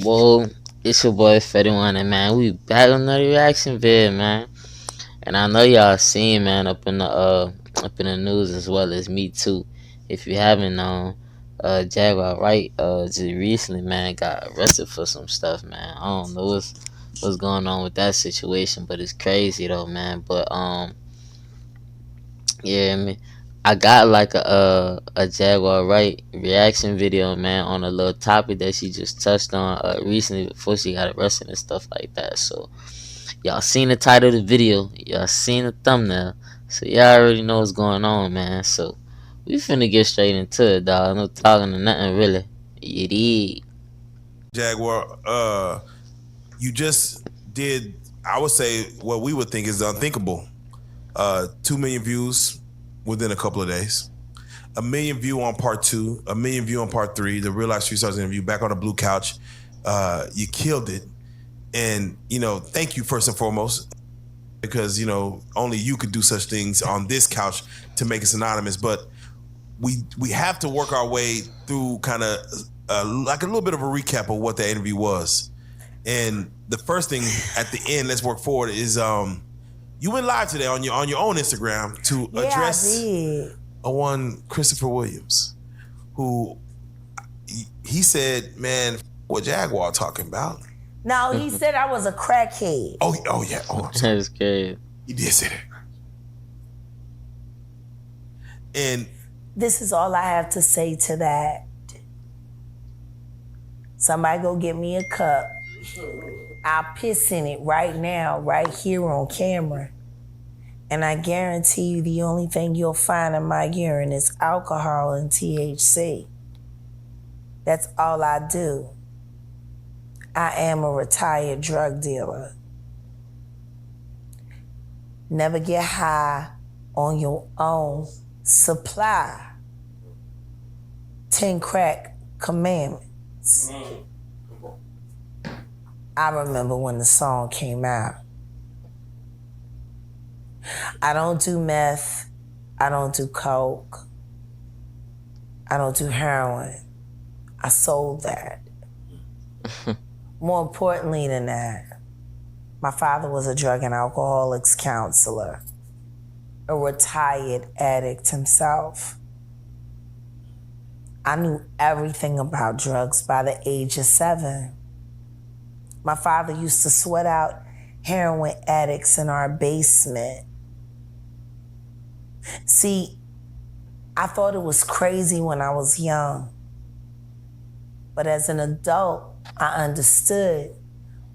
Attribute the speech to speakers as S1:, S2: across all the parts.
S1: Well, it's your boy Fetty One, and man, we back on another reaction vid, man. And I know y'all seen, man, up in the news as well as me too. If you haven't known, Jaguar Wright just recently, man, got arrested for some stuff, man. I don't know what's going on with that situation, but it's crazy though, man. But yeah, man. I got like a Jaguar Wright reaction video, man, on a little topic that she just touched on recently before she got arrested and stuff like that. So y'all seen the title of the video, y'all seen the thumbnail, so y'all already know what's going on, man. So we finna get straight into it, dog. No talking or nothing, really. You dig?
S2: Jaguar, you just did, I would say, what we would think is unthinkable. 2 million views within a couple of days. 1 million view on part 2, 1 million view on part 3, the Real Life Street Stars interview, back on the blue couch. You killed it. And, thank you first and foremost, because, only you could do such things on this couch to make us anonymous. But we have to work our way through kind of like a little bit of a recap of what the interview was. And the first thing at the end, let's work forward, is you went live today on your own Instagram to address one Christopher Williams, who he said, man, what Jaguar talking about?
S3: No, he said I was a crackhead.
S2: Oh yeah. I'm sorry.
S1: That's good.
S2: He did say that. And
S3: this is all I have to say to that. Somebody go get me a cup. I'll piss in it right now, right here on camera. And I guarantee you the only thing you'll find in my urine is alcohol and THC. That's all I do. I am a retired drug dealer. Never get high on your own supply. 10 crack commandments. I remember when the song came out. I don't do meth. I don't do coke. I don't do heroin. I sold that. More importantly than that, my father was a drug and alcoholics counselor, a retired addict himself. I knew everything about drugs by the age of 7. My father used to sweat out heroin addicts in our basement. See, I thought it was crazy when I was young. But as an adult, I understood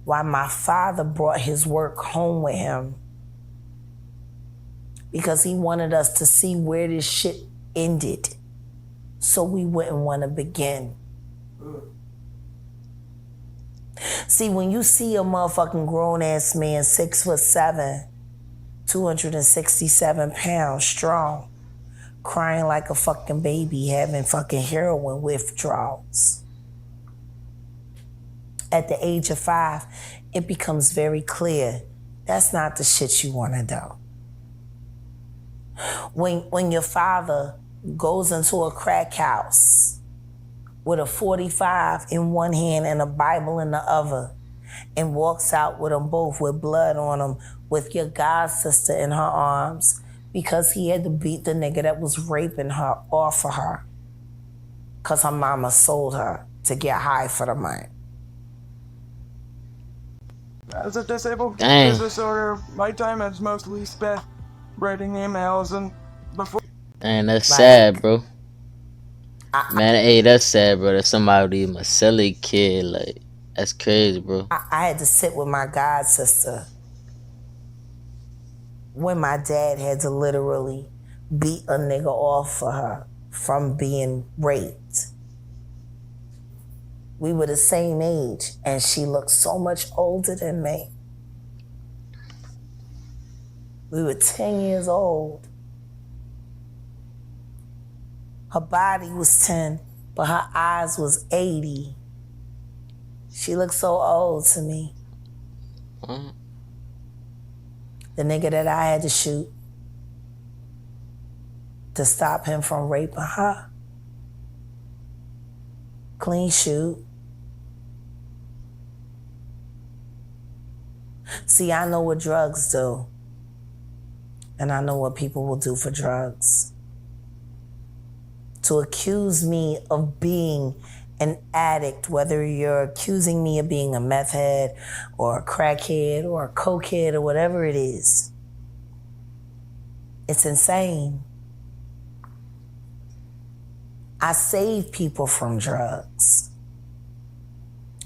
S3: why my father brought his work home with him. Because he wanted us to see where this shit ended, so we wouldn't want to begin. See, when you see a motherfucking grown-ass man, 6'7", 267 pounds strong, crying like a fucking baby, having fucking heroin withdrawals. At the age of 5, it becomes very clear that's not the shit you want to do. When your father goes into a crack house with a 45 in one hand and a Bible in the other, and walks out with them both with blood on them, with your god sister in her arms, because he had to beat the nigga that was raping her off of her, because her mama sold her to get high for the money.
S4: As a disabled
S1: Dang.
S4: business owner, my time is mostly spent writing emails and before.
S1: And that's sad, bro. Man, hey, that's sad, bro. That somebody even a silly kid, like, that's crazy, bro.
S3: I had to sit with my god sister when my dad had to literally beat a nigga off for her from being raped. We were the same age, and she looked so much older than me. We were 10 years old. Her body was 10, but her eyes was 80. She looked so old to me. The nigga that I had to shoot to stop him from raping her. Clean shoot. See, I know what drugs do. And I know what people will do for drugs. To accuse me of being an addict, whether you're accusing me of being a meth head or a crackhead or a cokehead or whatever it is, it's insane. I save people from drugs.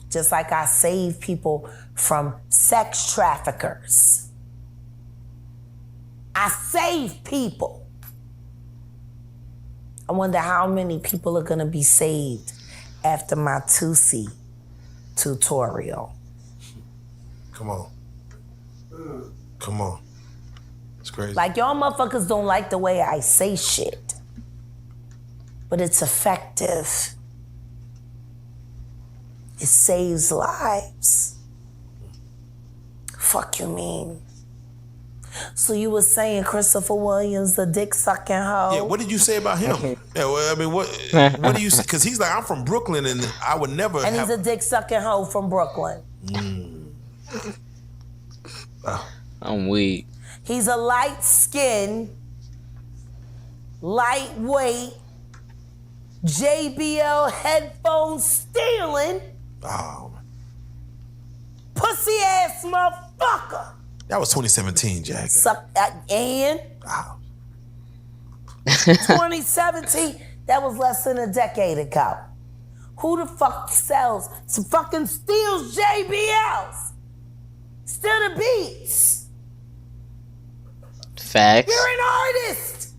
S3: Just like I save people from sex traffickers. I save people. I wonder how many people are gonna be saved after my Tusi tutorial.
S2: Come on. Come on. It's crazy.
S3: Like, y'all motherfuckers don't like the way I say shit, but it's effective. It saves lives. Fuck you mean? So you were saying Christopher Williams, the dick sucking hoe?
S2: Yeah, what did you say about him? Yeah, well, I mean, what do you say? Because he's like, I'm from Brooklyn, and I would never.
S3: And he's a dick sucking hoe from Brooklyn.
S1: I'm weak.
S3: He's a light skinned, lightweight, JBL headphone stealing, pussy ass motherfucker.
S2: That was 2017, Jack.
S3: And 2017, that was less than a decade ago. Who the fuck steals JBLs? Still the beats.
S1: Facts.
S3: You're an artist.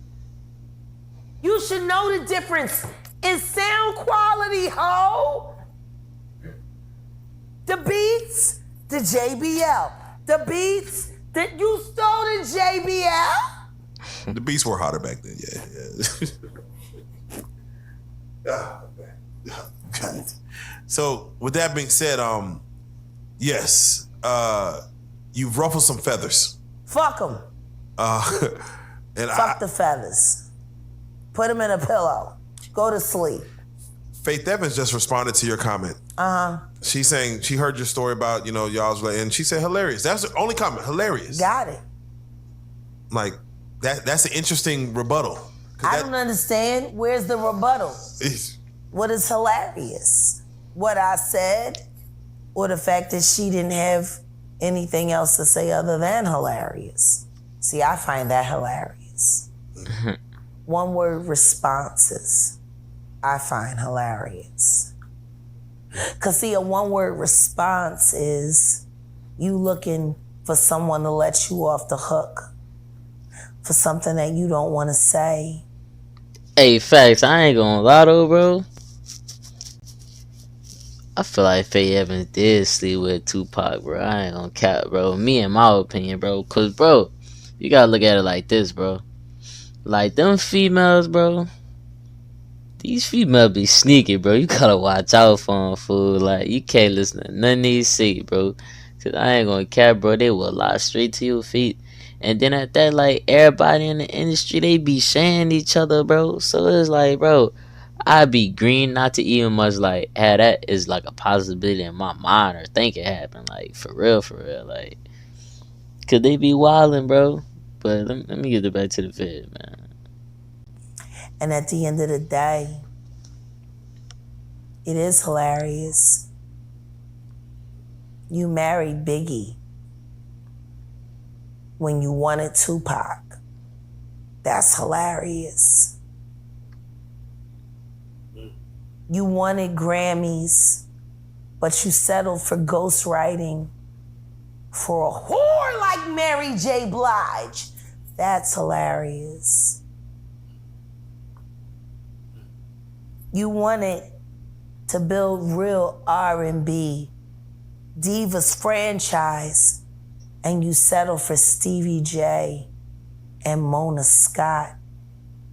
S3: You should know the difference in sound quality, ho. The beats, the JBL. The beats that you stole the JBL.
S2: The beats were hotter back then, yeah. Okay. So with that being said, yes, you've ruffled some feathers.
S3: Fuck them. Fuck the feathers. Put them in a pillow. Go to sleep.
S2: Faith Evans just responded to your comment. She's saying she heard your story about, y'all's, and she said hilarious. That's the only comment, hilarious.
S3: Got it.
S2: Like, that's an interesting rebuttal.
S3: I don't understand. Where's the rebuttal? What is hilarious? What I said, or the fact that she didn't have anything else to say other than hilarious? See, I find that hilarious. One word responses, I find hilarious. Because see, a one word response is you looking for someone to let you off the hook for something that you don't want to say.
S1: Hey, facts. I ain't gonna lie though, bro. I feel like Faye Evans did sleep with Tupac, bro. I ain't gonna cap, bro. Me, in my opinion, bro. Cause, bro, you gotta look at it like this, bro. Like, them females, bro. These females be sneaky, bro. You gotta watch out for them, fool. Like, you can't listen to none of these say, bro. Cause I ain't gonna cap, bro. They will lie straight to your feet. And then at that, like, everybody in the industry, they be sharing each other, bro. So it's like, bro, I'd be green not to even much, like, have that is, like, a possibility in my mind or think it happened. Like, for real, like. Cause they be wildin', bro. But let me get it back to the vid, man.
S3: And at the end of the day, it is hilarious. You married Biggie when you wanted Tupac. That's hilarious. You wanted Grammys, but you settled for ghostwriting for a whore like Mary J. Blige. That's hilarious. You wanted to build real R&B divas franchise, and you settle for Stevie J and Mona Scott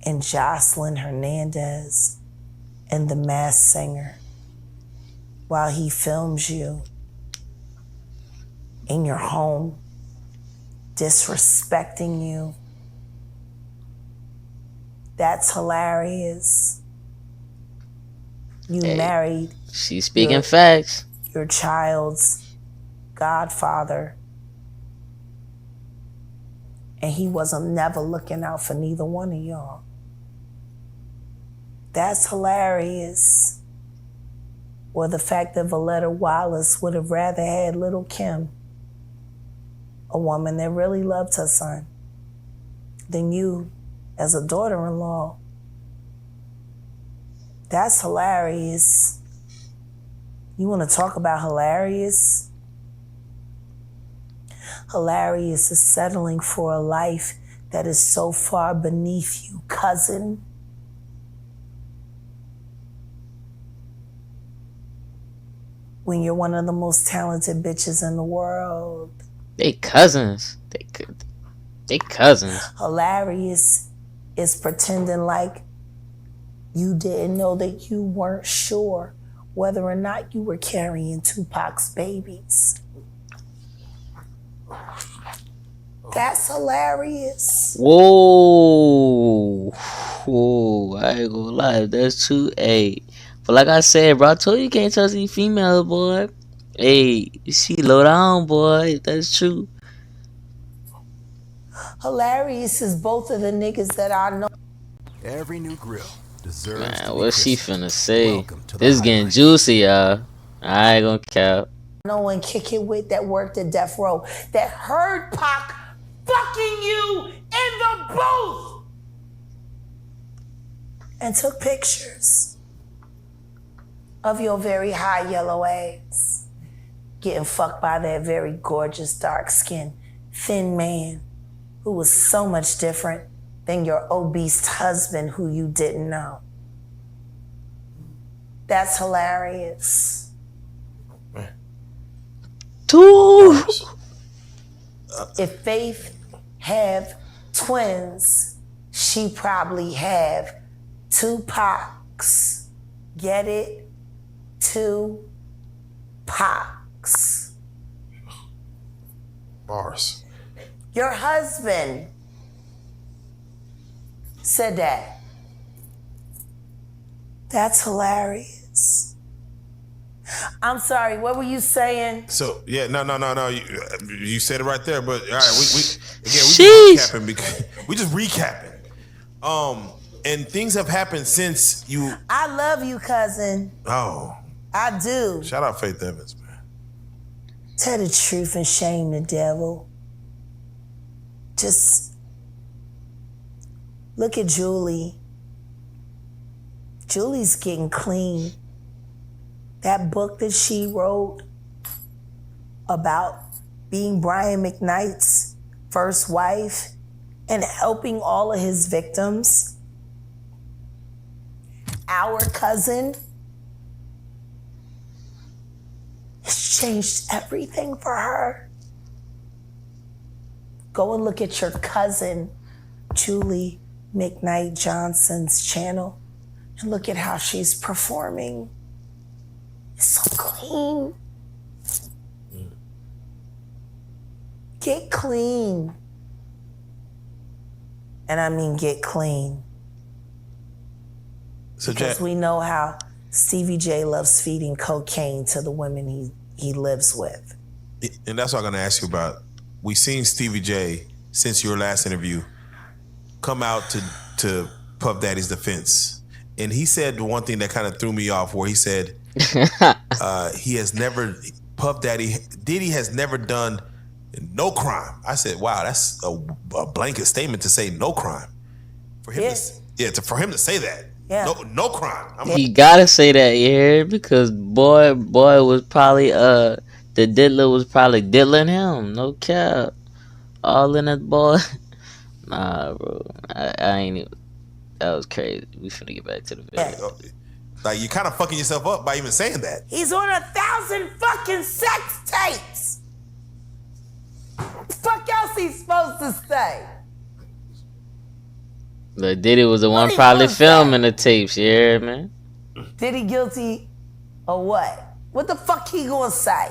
S3: and Jocelyn Hernandez and The Masked Singer while he films you in your home, disrespecting you. That's hilarious. You married.
S1: She's speaking facts.
S3: Your child's godfather and he wasn't never looking out for neither one of y'all. That's hilarious. Or the fact that Valletta Wallace would have rather had little Kim, a woman that really loved her son, than you as a daughter-in-law. That's hilarious. You want to talk about hilarious? Hilarious is settling for a life that is so far beneath you, cousin. When you're one of the most talented bitches in the world.
S1: They cousins. They cousins.
S3: Hilarious is pretending like you didn't know, that you weren't sure whether or not you were carrying Tupac's babies. That's hilarious.
S1: Whoa. Whoa. I ain't gonna lie. That's true. Hey. But like I said, bro, I told you can't trust these females, boy. Hey, she low down, boy. That's true.
S3: Hilarious is both of the niggas that I know.
S5: Every new grill deserves to
S1: Man,
S5: be
S1: what she
S5: crispy.
S1: finna say?
S5: Welcome to the
S1: This getting
S5: highlight.
S1: juicy, y'all. I ain't gonna cap.
S3: Know and kick it with that worked at Death Row, that heard Pac fucking you in the booth and took pictures of your very high yellow eggs getting fucked by that very gorgeous, dark-skinned, thin man who was so much different than your obese husband who you didn't know. That's hilarious.
S1: Two.
S3: If Faith have twins, she probably have two Pacs. Get it? Two Pacs.
S2: Bars.
S3: Your husband said that. That's hilarious. I'm sorry, what were you saying?
S2: So yeah, no. You said it right there. But all right, we just recapping because we just recapping. And things have happened since you.
S3: I love you, cousin.
S2: Oh,
S3: I do.
S2: shout out Faith Evans, man.
S3: Tell the truth and shame the devil. Just look at Julie. Julie's getting clean. That book that she wrote about being Brian McKnight's first wife and helping all of his victims. Our cousin. It's changed everything for her. Go and look at your cousin, Julie McKnight Johnson's channel, and look at how she's performing. It's so clean. Get clean. And I mean get clean.
S2: So
S3: because we know how Stevie J loves feeding cocaine to the women he lives with.
S2: And that's what I'm gonna ask you about. We seen Stevie J since your last interview come out to Puff Daddy's defense, and he said the one thing that kind of threw me off, where he said he has never, Diddy has never done no crime. I said, wow, that's a blanket statement to say no crime. For him, for him to say that.
S3: Yeah.
S2: No crime.
S1: He gotta say that, yeah, because boy was probably the diddler was probably diddling him. No cap, all in that boy. Nah, bro, I ain't even. That was crazy. We finna get back to the video.
S2: Like, you're kind of fucking yourself up by even saying that.
S3: He's on 1,000 fucking sex tapes. What the fuck else he's supposed to say?
S1: But Diddy was the one probably filming the tapes, yeah, man.
S3: Diddy guilty or what? What the fuck he gonna say?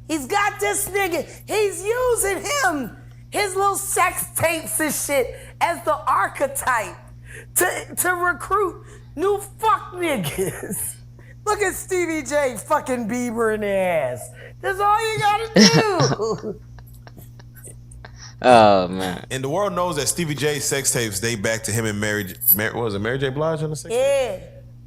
S3: He's got this nigga, he's using him, his little sex tapes and shit, as the archetype to recruit new fuck niggas. Look at Stevie J fucking Bieber in the ass. That's all you gotta do.
S1: Oh man.
S2: And the world knows that Stevie J's sex tapes date back to him and what was it, Mary J. Blige on the sex tape?
S3: Yeah.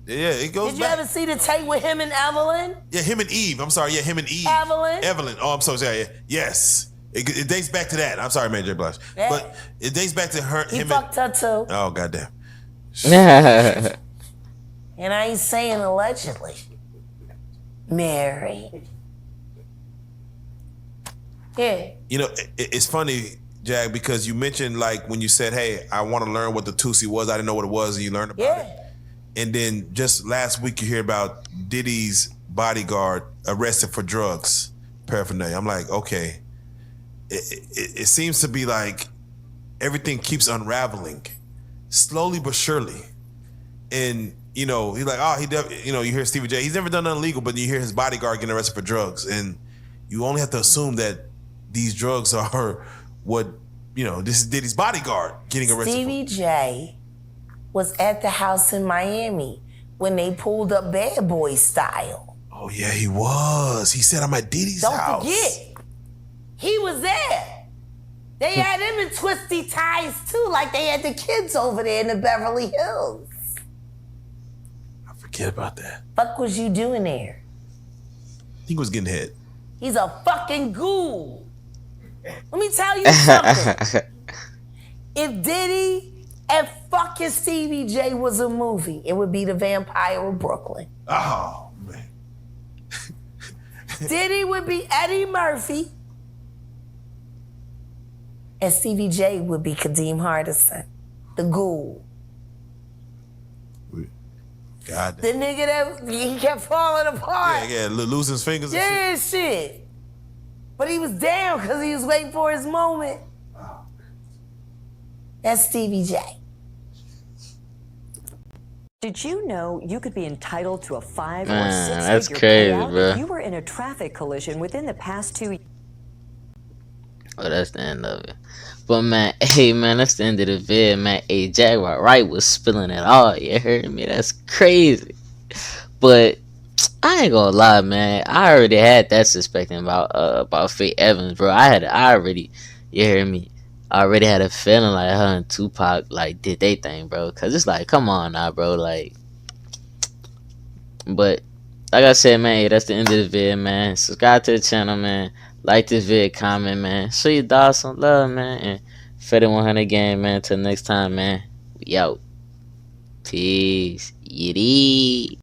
S2: Yeah, it goes
S3: Did you
S2: back.
S3: ever see the tape with him and Evelyn?
S2: Yeah, him and Eve. I'm sorry. Yeah, him and Eve.
S3: Evelyn.
S2: Oh, I'm so sorry. Yeah. Yes. It dates back to that. I'm sorry, Mary J. Blige.
S3: Yeah.
S2: But it dates back to her.
S3: He
S2: him
S3: fucked her too.
S2: Oh, goddamn.
S3: And I ain't saying allegedly. Mary. Yeah.
S2: You know, it's funny, Jag, because you mentioned like when you said, hey, I want to learn what the Tusi was. I didn't know what it was, and you learned about it. And then just last week you hear about Diddy's bodyguard arrested for drugs, paraphernalia. I'm like, okay. It seems to be like everything keeps unraveling, slowly but surely. And you know, he's like, oh, you hear Stevie J. He's never done nothing illegal, but you hear his bodyguard getting arrested for drugs, and you only have to assume that these drugs are what this is Diddy's bodyguard getting arrested.
S3: Stevie J was at the house in Miami when they pulled up Bad Boy style.
S2: Oh yeah, he was. He said, I'm at Diddy's house.
S3: Don't forget. He was there. They had him in twisty ties too, like they had the kids over there in the Beverly Hills.
S2: I forget about that.
S3: Fuck was you doing there?
S2: He was getting hit.
S3: He's a fucking ghoul. Let me tell you something. If Diddy and fucking Stevie J was a movie, it would be The Vampire of Brooklyn.
S2: Oh, man.
S3: Diddy would be Eddie Murphy. And Stevie J would be Kadeem Hardison, the ghoul.
S2: God
S3: The nigga that he kept falling apart.
S2: Yeah, losing his fingers and shit.
S3: shit. But he was down because he was waiting for his moment. That's Stevie J.
S6: Did you know you could be entitled to a 5 or
S1: Man,
S6: 6
S1: that's
S6: figure
S1: crazy,
S6: payout
S1: bro.
S6: if you were in a traffic collision within the past 2 years?
S1: Oh, that's the end of it. But man, hey man, that's the end of the vid, man. Hey, Jaguar Wright was spilling it all. You heard me? That's crazy. But I ain't gonna lie, man. I already had that suspecting about Faith Evans, bro. You hear me? I already had a feeling like her and Tupac like did they thing, bro. Cause it's like, come on now, bro. Like, but like I said, man, hey, that's the end of the vid, man. Subscribe to the channel, man. Like this vid, comment, man. Show your dogs some love, man. And Fed 100 game, man. Till next time, man. We out. Peace. Yiddy.